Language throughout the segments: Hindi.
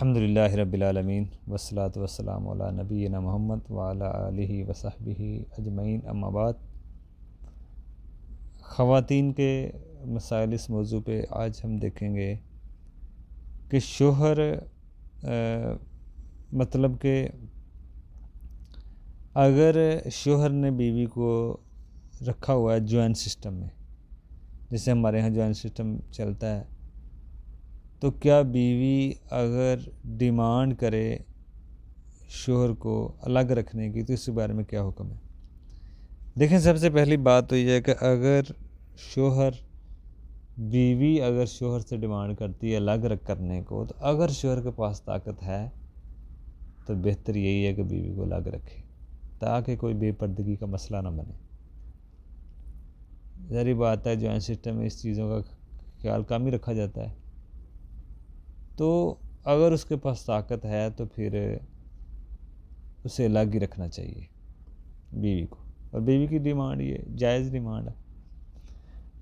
अल्हम्दुलिल्लाहि रब्बिल आलमीन वस्सलातु वस्सलामु अला नबीना मुहम्मद व अला आलिहि व सहबिहि अजमईन अम्मा बाद। ख़वातीन के मसाइल इस मौजू पे आज हम देखेंगे कि शोहर मतलब कि अगर शोहर ने बीवी को रखा हुआ है जॉइंट सिस्टम में, जैसे हमारे यहाँ जॉइंट सिस्टम चलता है, तो क्या बीवी अगर डिमांड करे शोहर को अलग रखने की तो इसके बारे में क्या हुक्म है। देखें, सबसे पहली बात तो यह है कि अगर बीवी अगर शोहर से डिमांड करती है अलग रख करने को, तो अगर शोहर के पास ताकत है तो बेहतर यही है कि बीवी को अलग रखे ताकि कोई बेपर्दगी का मसला ना बने। ज़ाहिर बात है जॉइंट सिस्टम में इस चीज़ों का ख्याल कम ही रखा जाता है, तो अगर उसके पास ताकत है तो फिर उसे अलग ही रखना चाहिए बीवी को, और बीवी की डिमांड ये जायज़ डिमांड है।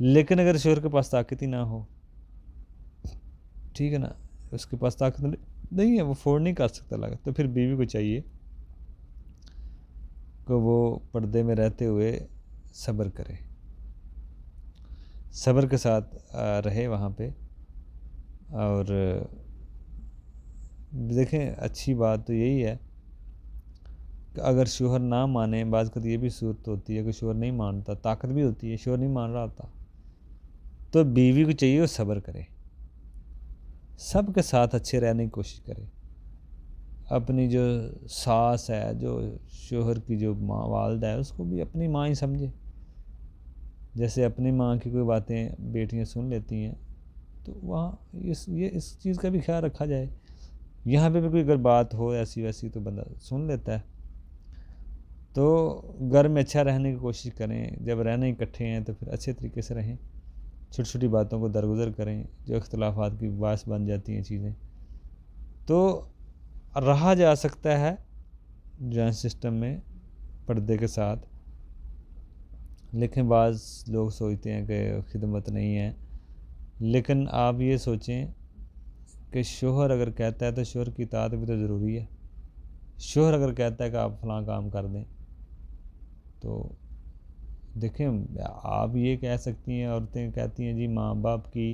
लेकिन अगर शोहर के पास ताकत ही ना हो, ठीक है ना, उसके पास ताकत नहीं है, वो अफोर्ड नहीं कर सकता अलग, तो फिर बीवी को चाहिए कि वो पर्दे में रहते हुए सब्र करे, सब्र के साथ रहे वहाँ पे। और देखें, अच्छी बात तो यही है कि अगर शोहर ना माने, बात कभी ये भी सूरत होती है कि शोहर नहीं मानता, ताकत भी होती है, शोहर नहीं मान रहा होता, तो बीवी को चाहिए वो सब्र करे, सब के साथ अच्छे रहने की कोशिश करे। अपनी जो सास है, जो शोहर की जो माँ वालदा है, उसको भी अपनी माँ ही समझे। जैसे अपनी माँ की कोई बातें बेटियाँ सुन लेती हैं, तो वहाँ इस चीज़ का भी ख्याल रखा जाए। यहाँ पे भी कोई अगर बात हो ऐसी वैसी तो बंदा सुन लेता है। तो घर में अच्छा रहने की कोशिश करें, जब रहने इकट्ठे हैं तो फिर अच्छे तरीके से रहें, छोटी छोटी बातों को दरगुजर करें जो इख्तलाफात की बास बन जाती हैं चीज़ें, तो रहा जा सकता है जॉइंट सिस्टम में पर्दे के साथ। लेकिन बाज़ लोग सोचते हैं कि खिदमत नहीं है, लेकिन आप ये सोचें कि शोहर अगर कहता है तो शोहर की इताअत भी तो ज़रूरी है। शोहर अगर कहता है कि आप फ़लाँ काम कर दें, तो देखें, आप ये कह सकती हैं, औरतें कहती हैं जी माँ बाप की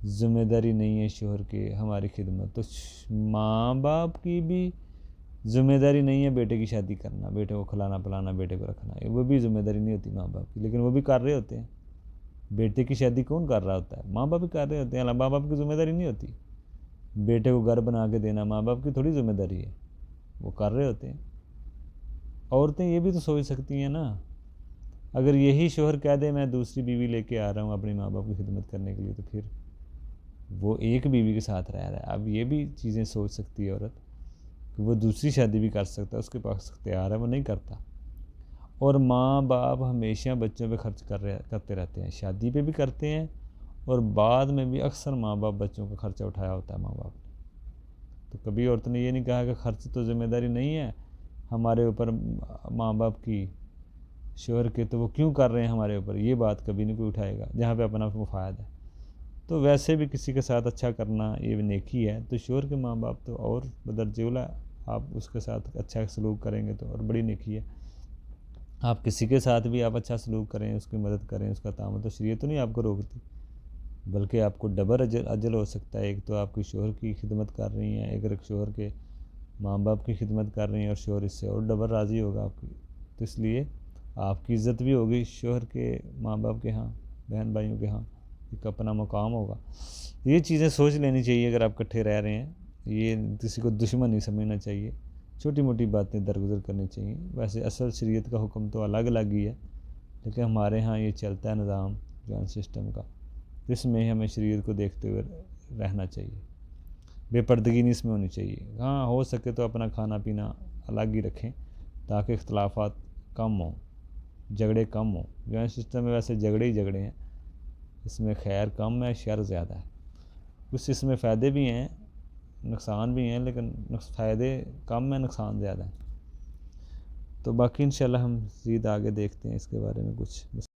ज़िम्मेदारी नहीं है शोहर की हमारी खिदमत, तो माँ बाप की भी ज़िम्मेदारी नहीं है बेटे की शादी करना, बेटे को खिलाना पिलाना, बेटे को रखना, वो भी ज़िम्मेदारी नहीं होती माँ बाप की, लेकिन वो भी कर रहे होते हैं। बेटे की शादी कौन कर रहा होता है? माँ बाप ही कर रहे होते हैं। माँ बाप की ज़िम्मेदारी नहीं होती। बेटे को घर बना के देना माँ बाप की थोड़ी ज़िम्मेदारी है, वो कर रहे होते हैं। औरतें ये भी तो सोच सकती हैं ना, अगर यही शोहर कह दे मैं दूसरी बीवी लेके आ रहा हूँ अपनी माँ बाप की खिदमत करने के लिए, तो फिर वो एक बीवी के साथ रह रहा है। अब ये भी चीज़ें सोच सकती है औरत कि वो दूसरी शादी भी कर सकता है, उसके पास इख्तियार है, वो नहीं करता। और माँ बाप हमेशा बच्चों पे खर्च करते रहते हैं, शादी पे भी करते हैं, और बाद में भी अक्सर माँ बाप बच्चों का खर्चा उठाया होता है माँ बाप ने। तो कभी औरत ने ये नहीं कहा कि खर्च तो ज़िम्मेदारी नहीं है हमारे ऊपर माँ बाप की, शोहर के, तो वो क्यों कर रहे हैं हमारे ऊपर, ये बात कभी नहीं कोई उठाएगा जहाँ पे अपना मुफाद है। तो वैसे भी किसी के साथ अच्छा करना ये भी नेकी है, तो शोहर के माँ बाप तो और बदरजौला, आप उसके साथ अच्छा सलूक करेंगे तो और बड़ी नेकी है। आप किसी के साथ भी आप अच्छा सलूक करें, उसकी मदद करें, उसका तामत, तो शरीयत तो नहीं आपको रोकती, बल्कि आपको डबल अजर हो सकता है। एक तो आपकी शोहर की खिदमत कर रही हैं, एक शोहर के माँ बाप की खिदमत कर रही हैं, और शोहर इससे और डबल राज़ी होगा आपकी, तो इसलिए आपकी इज़्ज़त भी होगी शोहर के माँ बाप के यहाँ, बहन भाइयों के यहाँ, एक अपना मकाम होगा। ये चीज़ें सोच लेनी चाहिए अगर आप इकट्ठे रह रहे हैं। ये किसी को दुश्मन नहीं समझना चाहिए, छोटी मोटी बातें दरगुजर करनी चाहिए। वैसे असल शरीयत का हुक्म तो अलग अलग ही है, लेकिन हमारे यहाँ ये चलता है निज़ाम जॉइंट सिस्टम का, इसमें हमें शरीयत को देखते हुए रहना चाहिए, बेपर्दगी नहीं इसमें होनी चाहिए। हाँ, हो सके तो अपना खाना पीना अलग ही रखें ताकि इख्तलाफात कम हों, झगड़े कम हों। जॉइंट सिस्टम में वैसे झगड़े ही झगड़े हैं, इसमें खैर कम है, शर ज़्यादा है। कुछ इसमें फ़ायदे भी हैं, नुकसान भी हैं, लेकिन फ़ायदे कम है, नुकसान ज़्यादा है। तो बाकी इंशाल्लाह हम ज़ीद आगे देखते हैं इसके बारे में कुछ